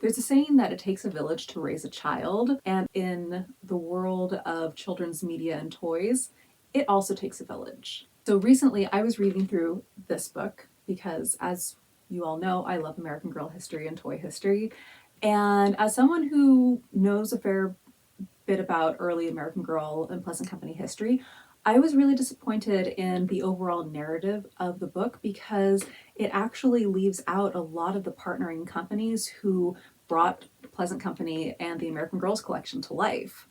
There's a saying that it takes a village to raise a child, and in the world of children's media and toys, it also takes a village. So recently I was reading through this book because, as you all know, I love American Girl history and toy history. And as someone who knows a fair bit about early American Girl and Pleasant Company history, I was really disappointed in the overall narrative of the book because it actually leaves out a lot of the partnering companies who brought Pleasant Company and the American Girls collection to life.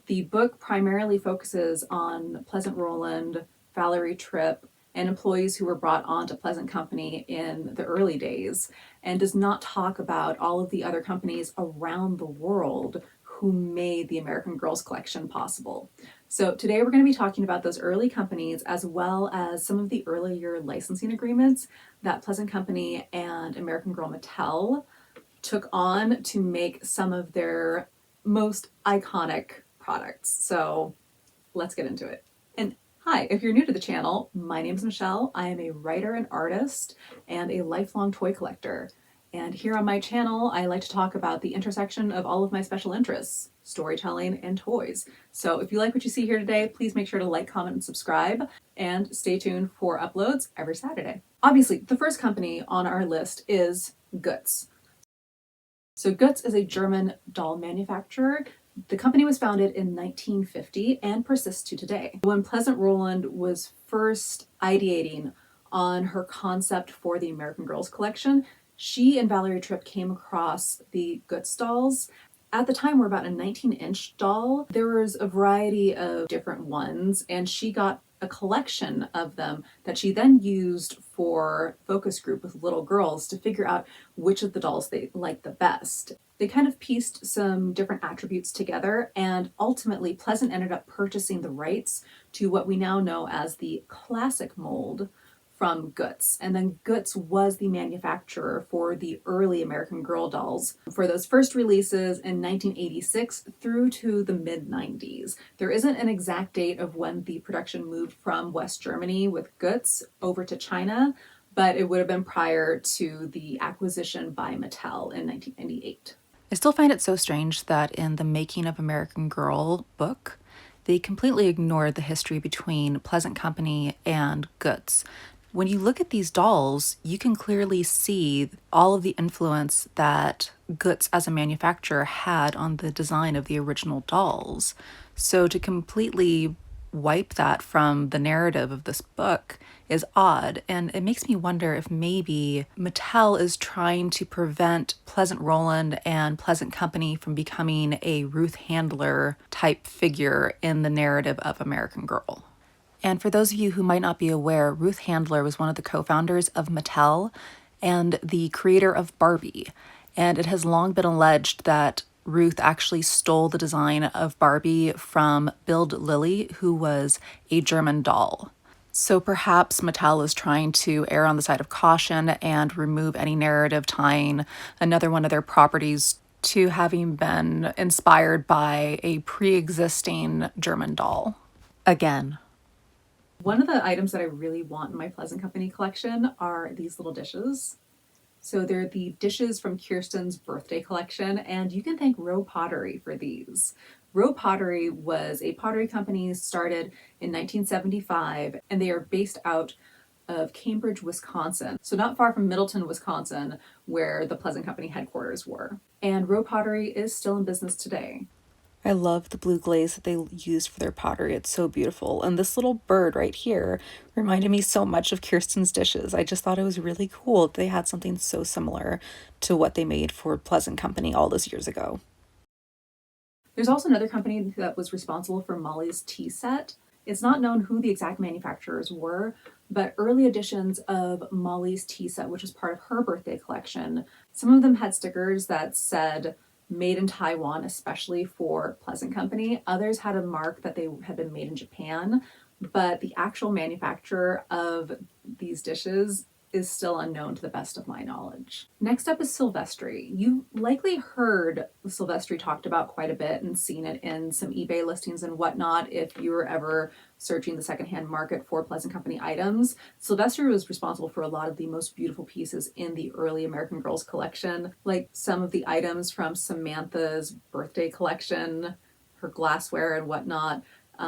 The book primarily focuses on Pleasant Rowland, Valerie Tripp, and employees who were brought onto Pleasant Company in the early days, and does not talk about all of the other companies around the world who made the American Girls collection possible. So today we're going to be talking about those early companies as well as some of the earlier licensing agreements that Pleasant Company and American Girl Mattel took on to make some of their most iconic products. So let's get into it. And hi, if you're new to the channel, my name is Michelle. I am a writer and artist and a lifelong toy collector. And here on my channel, I like to talk about the intersection of all of my special interests, storytelling and toys. So if you like what you see here today, please make sure to like, comment, and subscribe, and stay tuned for uploads every Saturday. Obviously, the first company on our list is Goetz. So Goetz is a German doll manufacturer. The company was founded in 1950 and persists to today. When Pleasant Rowland was first ideating on her concept for the American Girls collection, she and Valerie Tripp came across the Goetz dolls. At the time, were about a 19-inch doll. There was a variety of different ones, and she got a collection of them that she then used for focus group with little girls to figure out which of the dolls they liked the best. They kind of pieced some different attributes together, and ultimately Pleasant ended up purchasing the rights to what we now know as the classic mold from Goetz. And then Goetz was the manufacturer for the early American Girl dolls for those first releases in 1986 through to the mid-90s. There isn't an exact date of when the production moved from West Germany with Goetz over to China, but it would have been prior to the acquisition by Mattel in 1998. I still find it so strange that in the Making of American Girl book, they completely ignored the history between Pleasant Company and Goetz. When you look at these dolls, you can clearly see all of the influence that Goetz as a manufacturer had on the design of the original dolls. So to completely wipe that from the narrative of this book is odd, and it makes me wonder if maybe Mattel is trying to prevent Pleasant Rowland and Pleasant Company from becoming a Ruth Handler type figure in the narrative of American Girl. And for those of you who might not be aware, Ruth Handler was one of the co-founders of Mattel and the creator of Barbie. And it has long been alleged that Ruth actually stole the design of Barbie from Bild Lilly, who was a German doll. So perhaps Mattel is trying to err on the side of caution and remove any narrative tying another one of their properties to having been inspired by a pre-existing German doll. Again. One of the items that I really want in my Pleasant Company collection are these little dishes. So they're the dishes from Kirsten's birthday collection, and you can thank Rowe Pottery for these. Rowe Pottery was a pottery company started in 1975, and they are based out of Cambridge, Wisconsin. So not far from Middleton, Wisconsin, where the Pleasant Company headquarters were. And Rowe Pottery is still in business today. I love the blue glaze that they used for their pottery. It's so beautiful. And this little bird right here reminded me so much of Kirsten's dishes. I just thought it was really cool that they had something so similar to what they made for Pleasant Company all those years ago. There's also another company that was responsible for Molly's tea set. It's not known who the exact manufacturers were, but early editions of Molly's tea set, which was part of her birthday collection, some of them had stickers that said made in Taiwan, especially for Pleasant Company. Others had a mark that they had been made in Japan, but the actual manufacturer of these dishes is still unknown to the best of my knowledge. Next up is Silvestri. You've likely heard Silvestri talked about quite a bit and seen it in some eBay listings and whatnot if you were ever searching the secondhand market for Pleasant Company items. Silvestri was responsible for a lot of the most beautiful pieces in the early American Girls collection, like some of the items from Samantha's birthday collection, her glassware and whatnot.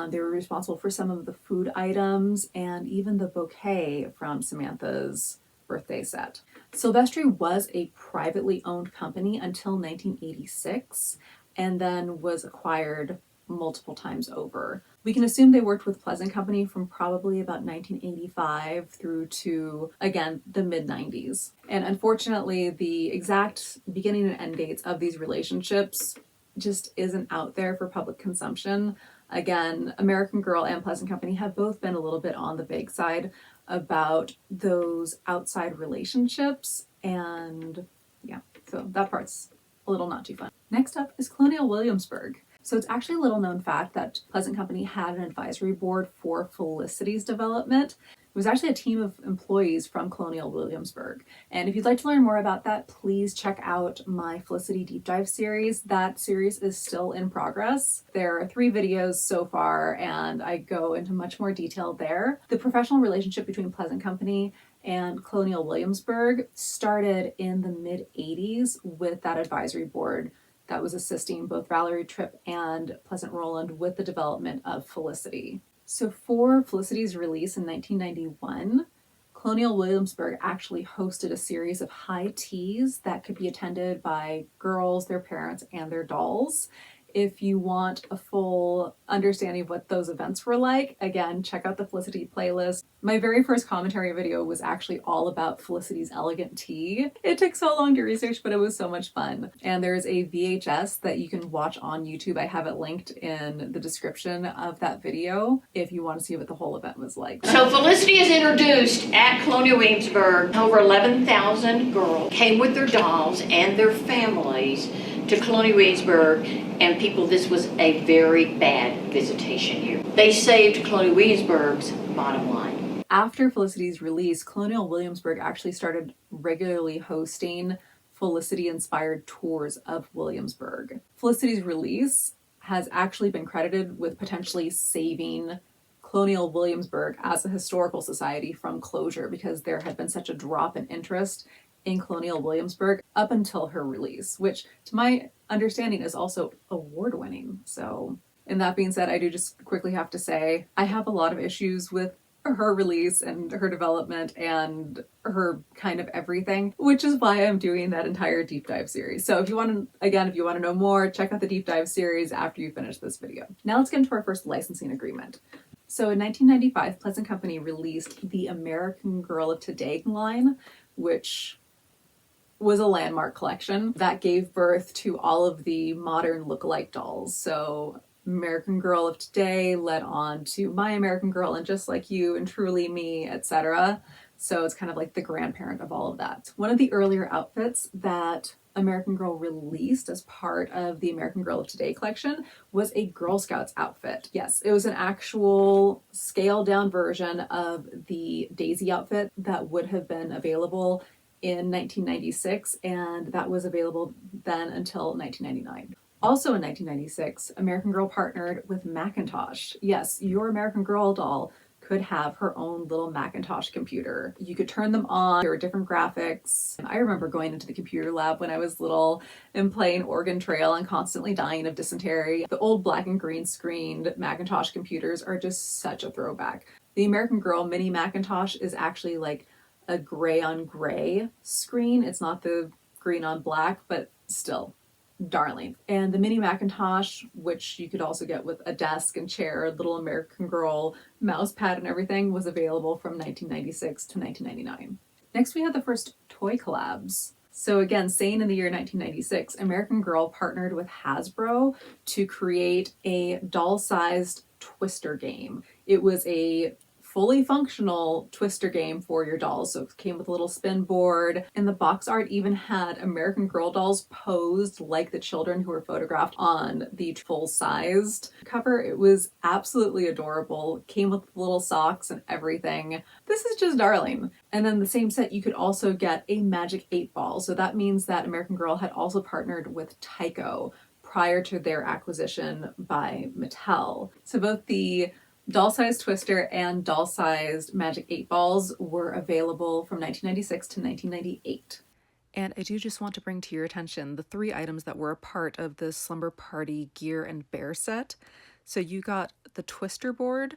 They were responsible for some of the food items and even the bouquet from Samantha's birthday set. Silvestri was a privately owned company until 1986 and then was acquired multiple times over. We can assume they worked with Pleasant Company from probably about 1985 through to, again, the mid-90s. And unfortunately, the exact beginning and end dates of these relationships just isn't out there for public consumption. Again, American Girl and Pleasant Company have both been a little bit on the vague side about those outside relationships, and yeah, so that part's a little not too fun. Next up is Colonial Williamsburg. So it's actually a little known fact that Pleasant Company had an advisory board for Felicity's development. It was actually a team of employees from Colonial Williamsburg. And if you'd like to learn more about that, please check out my Felicity Deep Dive series. That series is still in progress. There are 3 videos so far, and I go into much more detail there. The professional relationship between Pleasant Company and Colonial Williamsburg started in the mid-80s with that advisory board that was assisting both Valerie Tripp and Pleasant Rowland with the development of Felicity. So for Felicity's release in 1991, Colonial Williamsburg actually hosted a series of high teas that could be attended by girls, their parents, and their dolls. If you want a full understanding of what those events were like, again, check out the Felicity playlist. My very first commentary video was actually all about Felicity's Elegant Tea. It took so long to research, but it was so much fun. And there's a VHS that you can watch on YouTube. I have it linked in the description of that video if you want to see what the whole event was like. So Felicity is introduced at Colonial Williamsburg. Over 11,000 girls came with their dolls and their families to Colonial Williamsburg, and people, this was a very bad visitation year. They saved Colonial Williamsburg's bottom line. After Felicity's release, Colonial Williamsburg actually started regularly hosting Felicity-inspired tours of Williamsburg. Felicity's release has actually been credited with potentially saving Colonial Williamsburg as a historical society from closure because there had been such a drop in interest in Colonial Williamsburg up until her release, which to my understanding is also award-winning. So, and that being said, I do just quickly have to say I have a lot of issues with her release and her development and her kind of everything, which is why I'm doing that entire deep dive series. So if you want to know more, check out the deep dive series after you finish this video. Now let's get into our first licensing agreement. So in 1995, Pleasant Company released the American Girl of Today line, which was a landmark collection that gave birth to all of the modern look-alike dolls. So American Girl of Today led on to My American Girl and Just Like You and Truly Me, etc. So it's kind of like the grandparent of all of that. One of the earlier outfits that American Girl released as part of the American Girl of Today collection was a Girl Scouts outfit. Yes, it was an actual scaled down version of the Daisy outfit that would have been available in 1996, and that was available then until 1999. Also in 1996, American Girl partnered with Macintosh. Yes, your American Girl doll could have her own little Macintosh computer. You could turn them on, there were different graphics. I remember going into the computer lab when I was little and playing Oregon Trail and constantly dying of dysentery. The old black and green screened Macintosh computers are just such a throwback. The American Girl mini Macintosh is actually like a gray on gray screen. It's not the green on black, but still darling. And the mini Macintosh, which you could also get with a desk and chair, little American Girl mouse pad and everything, was available from 1996 to 1999. Next we had the first toy collabs. So again, staying in the year 1996, American Girl partnered with Hasbro to create a doll-sized Twister game. It was a fully functional Twister game for your dolls. So it came with a little spin board, and the box art even had American Girl dolls posed like the children who were photographed on the full-sized cover. It was absolutely adorable. Came with little socks and everything. This is just darling. And then the same set, you could also get a Magic 8 Ball. So that means that American Girl had also partnered with Tyco prior to their acquisition by Mattel. So both the doll-sized Twister and doll-sized Magic 8 Balls were available from 1996 to 1998. And I do just want to bring to your attention the 3 items that were a part of this Slumber Party gear and bear set. So you got the Twister board,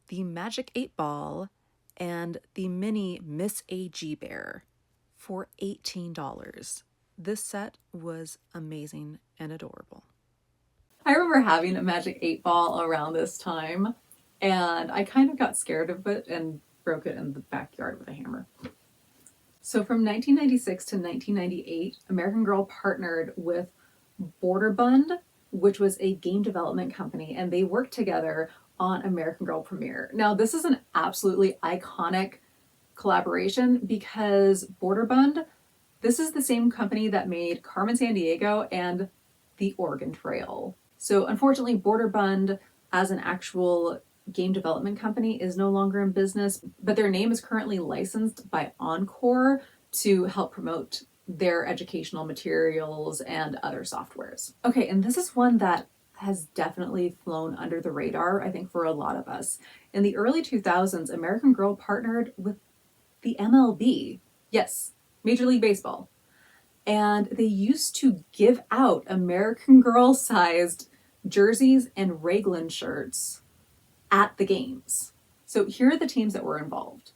the Magic 8 Ball, and the mini Miss AG bear for $18. This set was amazing and adorable. I remember having a Magic 8 Ball around this time, and I kind of got scared of it and broke it in the backyard with a hammer. So from 1996 to 1998, American Girl partnered with Borderbund, which was a game development company, and they worked together on American Girl Premiere. Now, this is an absolutely iconic collaboration because Borderbund, this is the same company that made Carmen Sandiego and the Oregon Trail. So unfortunately, Borderbund, as an actual game development company, is no longer in business, but their name is currently licensed by Encore to help promote their educational materials and other softwares. Okay, and this is one that has definitely flown under the radar, I think, for a lot of us. In the early 2000s, American Girl partnered with the MLB. Yes, Major League Baseball. And they used to give out American Girl-sized jerseys and Raglan shirts at the games. So here are the teams that were involved.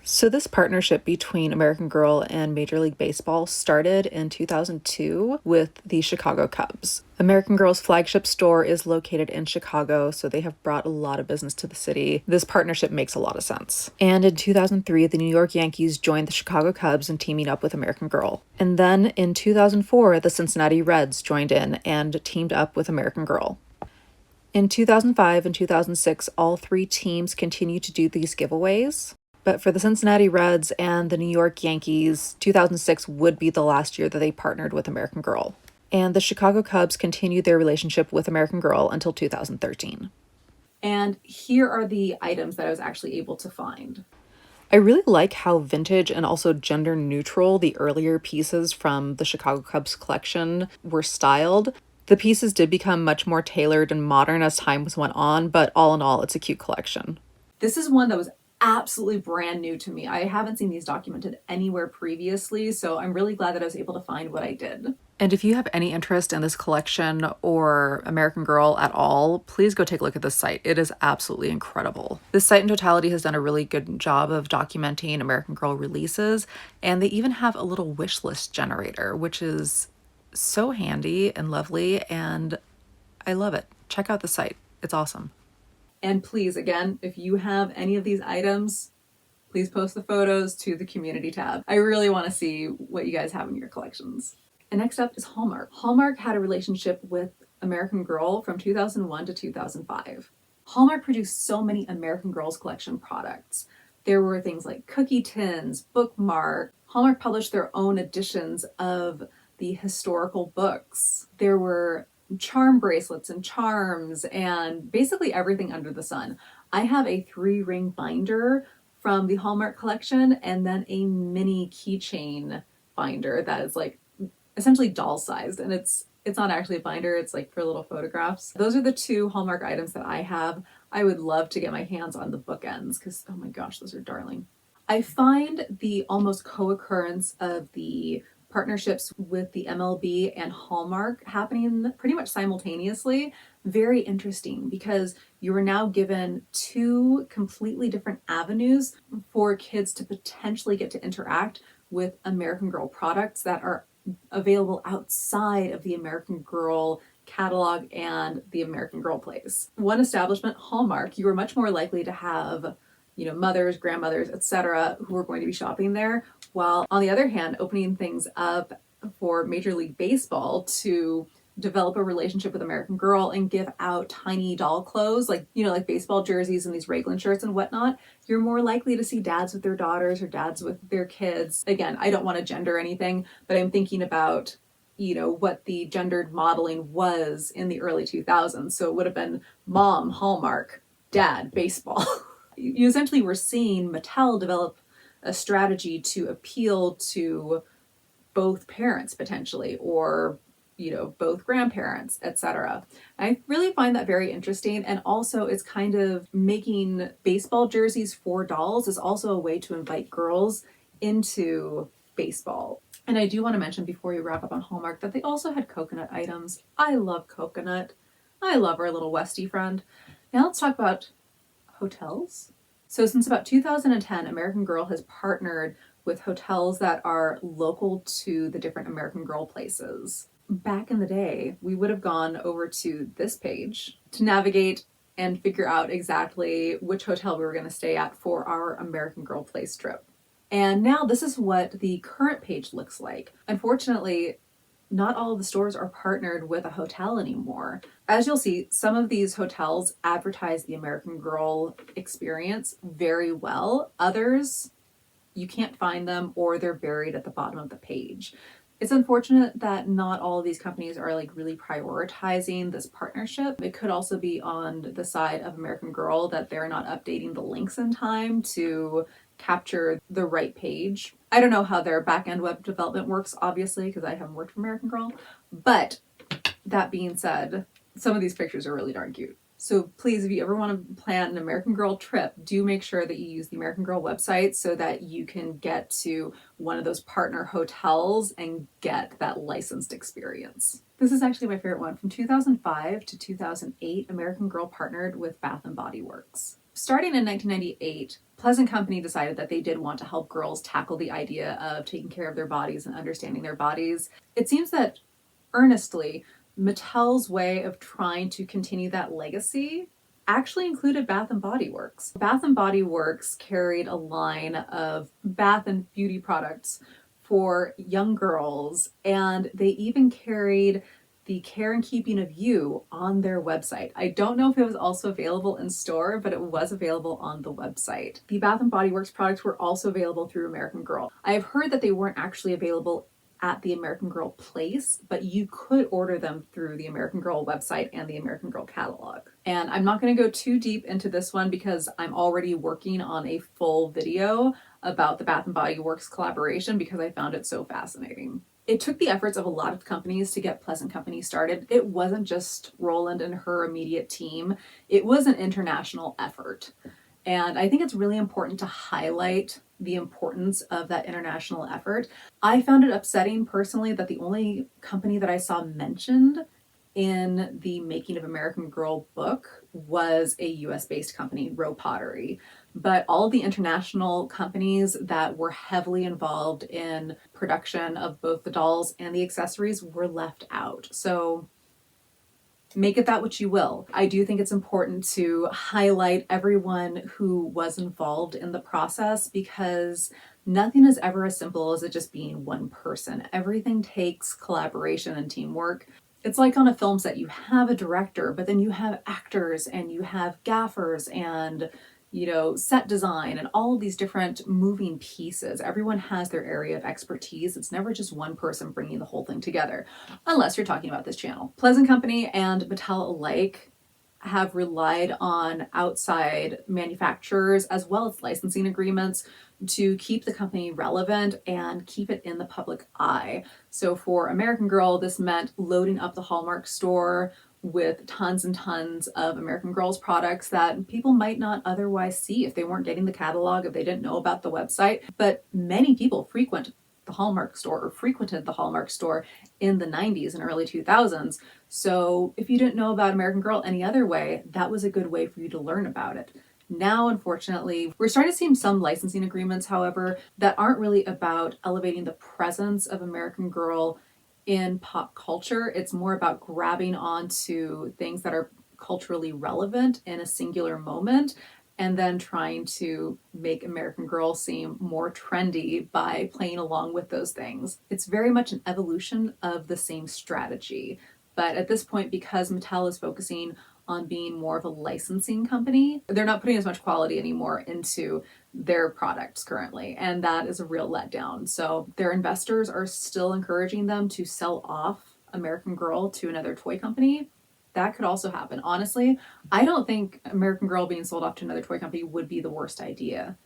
So this partnership between American Girl and Major League Baseball started in 2002 with the Chicago Cubs. American Girl's flagship store is located in Chicago, so they have brought a lot of business to the city. This partnership makes a lot of sense. And in 2003, the New York Yankees joined the Chicago Cubs in teaming up with American Girl. And then in 2004, the Cincinnati Reds joined in and teamed up with American Girl. In 2005 and 2006, all 3 teams continued to do these giveaways. But for the Cincinnati Reds and the New York Yankees, 2006 would be the last year that they partnered with American Girl. And the Chicago Cubs continued their relationship with American Girl until 2013. And here are the items that I was actually able to find. I really like how vintage and also gender neutral the earlier pieces from the Chicago Cubs collection were styled. The pieces did become much more tailored and modern as time went on, but all in all, it's a cute collection. This is one that was absolutely brand new to me. I haven't seen these documented anywhere previously, so I'm really glad that I was able to find what I did. And if you have any interest in this collection or American Girl at all, please go take a look at this site. It is absolutely incredible. This site in totality has done a really good job of documenting American Girl releases, and they even have a little wish list generator, which is so handy and lovely, and I love it. Check out the site. It's awesome. And please, again, if you have any of these items, please post the photos to the community tab. I really want to see what you guys have in your collections. And next up is Hallmark. Hallmark had a relationship with American Girl from 2001 to 2005. Hallmark produced so many American Girls collection products. There were things like cookie tins, bookmark. Hallmark published their own editions of the historical books. There were charm bracelets and charms and basically everything under the sun. I have a 3-ring binder from the Hallmark collection and then a mini keychain binder that is like essentially doll sized, and it's not actually a binder, it's like for little photographs. Those are the 2 Hallmark items that I have. I would love to get my hands on the bookends because, oh my gosh, those are darling. I find the almost co-occurrence of the partnerships with the MLB and Hallmark happening pretty much simultaneously very interesting, because you are now given 2 completely different avenues for kids to potentially get to interact with American Girl products that are available outside of the American Girl catalog and the American Girl place. One establishment, Hallmark, you are much more likely to have, mothers, grandmothers, etc., who are going to be shopping there. While on the other hand, opening things up for Major League Baseball to develop a relationship with American Girl and give out tiny doll clothes, like, like baseball jerseys and these Raglan shirts and whatnot, you're more likely to see dads with their daughters or dads with their kids. Again, I don't want to gender anything, but I'm thinking about, what the gendered modeling was in the early 2000s. So it would have been mom, Hallmark, dad, baseball. You essentially were seeing Mattel develop a strategy to appeal to both parents potentially, or both grandparents, etc. I really find that very interesting, and also it's kind of making baseball jerseys for dolls is also a way to invite girls into baseball. And I do want to mention before we wrap up on Hallmark that they also had coconut items. I love coconut. I love our little Westie friend. Now let's talk about hotels. So since about 2010, American Girl has partnered with hotels that are local to the different American Girl places. Back in the day, we would have gone over to this page to navigate and figure out exactly which hotel we were going to stay at for our American Girl place trip. And now this is what the current page looks like. Unfortunately, not all of the stores are partnered with a hotel anymore. As you'll see, some of these hotels advertise the American Girl experience very well. Others, you can't find them, or they're buried at the bottom of the page. It's unfortunate that not all of these companies are really prioritizing this partnership. It could also be on the side of American Girl that they're not updating the links in time to capture the right page. I don't know how their back-end web development works, obviously, because I haven't worked for American Girl. But that being said, some of these pictures are really darn cute. So please, if you ever want to plan an American Girl trip, do make sure that you use the American Girl website so that you can get to one of those partner hotels and get that licensed experience. This is actually my favorite one. From 2005 to 2008, American Girl partnered with Bath & Body Works. Starting in 1998, Pleasant Company decided that they did want to help girls tackle the idea of taking care of their bodies and understanding their bodies. It seems that earnestly, Mattel's way of trying to continue that legacy actually included Bath & Body Works. Bath & Body Works carried a line of bath and beauty products for young girls, and they even carried the Care and Keeping of You on their website. I don't know if it was also available in store, but it was available on the website. The Bath & Body Works products were also available through American Girl. I have heard that they weren't actually available at the American Girl place, but you could order them through the American Girl website and the American Girl catalog. And I'm not going to go too deep into this one because I'm already working on a full video about the Bath & Body Works collaboration because I found it so fascinating. It took the efforts of a lot of companies to get Pleasant Company started. It wasn't just Roland and her immediate team. It was an international effort. And I think it's really important to highlight the importance of that international effort. I found it upsetting personally that the only company that I saw mentioned in the Making of American Girl book was a US-based company, Row Pottery. But all of the international companies that were heavily involved in production of both the dolls and the accessories were left out. So make it that what you will. I do think it's important to highlight everyone who was involved in the process because nothing is ever as simple as it just being one person. Everything takes collaboration and teamwork. It's like on a film set, you have a director, but then you have actors and you have gaffers and set design and all of these different moving pieces. Everyone has their area of expertise. It's never just one person bringing the whole thing together, unless you're talking about this channel. Pleasant Company and Mattel alike have relied on outside manufacturers as well as licensing agreements to keep the company relevant and keep it in the public eye. So for American Girl, this meant loading up the Hallmark store with tons and tons of American Girl's products that people might not otherwise see if they weren't getting the catalog, if they didn't know about the website. But many people frequented the Hallmark store in the 90s and early 2000s. So if you didn't know about American Girl any other way, that was a good way for you to learn about it. Now, unfortunately, we're starting to see some licensing agreements, however, that aren't really about elevating the presence of American Girl in pop culture. It's more about grabbing onto things that are culturally relevant in a singular moment and then trying to make American Girl seem more trendy by playing along with those things. It's very much an evolution of the same strategy, But at this point, because Mattel is focusing on being more of a licensing company, they're not putting as much quality anymore into their products currently, and that is a real letdown. So their investors are still encouraging them to sell off American Girl to another toy company. That could also happen. Honestly, I don't think American Girl being sold off to another toy company would be the worst idea.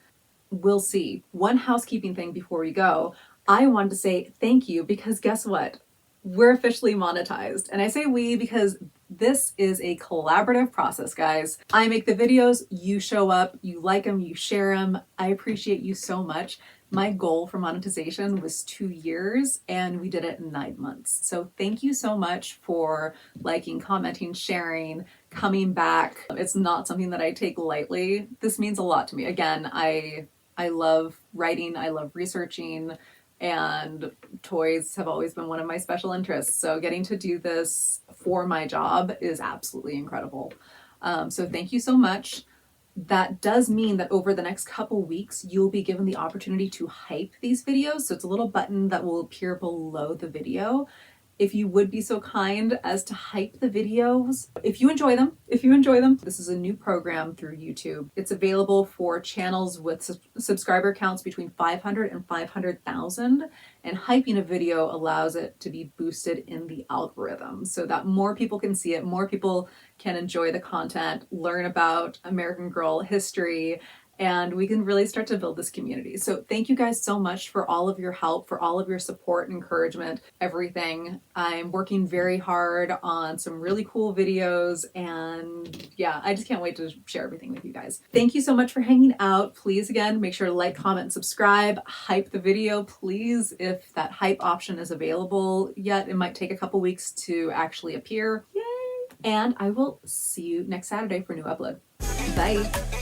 We'll see. One housekeeping thing before we go. I wanted to say thank you because guess what? We're officially monetized. And I say we because this is a collaborative process, guys. I make the videos, you show up, you like them, you share them. I appreciate you so much. My goal for monetization was 2 years and we did it in 9 months. So thank you so much for liking, commenting, sharing, coming back. It's not something that I take lightly. This means a lot to me. Again, I love writing, I love researching, and toys have always been one of my special interests. So getting to do this for my job is absolutely incredible. So thank you so much. That does mean that over the next couple weeks, you'll be given the opportunity to hype these videos. So it's a little button that will appear below the video. If you would be so kind as to hype the videos, if you enjoy them, this is a new program through YouTube. It's available for channels with subscriber counts between 500 and 500,000, and hyping a video allows it to be boosted in the algorithm so that more people can see it, more people can enjoy the content, learn about American Girl history, and we can really start to build this community. So thank you guys so much for all of your help, for all of your support, encouragement, everything. I'm working very hard on some really cool videos, and yeah, I just can't wait to share everything with you guys. Thank you so much for hanging out. Please, again, make sure to like, comment, subscribe, hype the video, please. If that hype option is available yet, it might take a couple weeks to actually appear. Yay! And I will see you next Saturday for a new upload. Bye.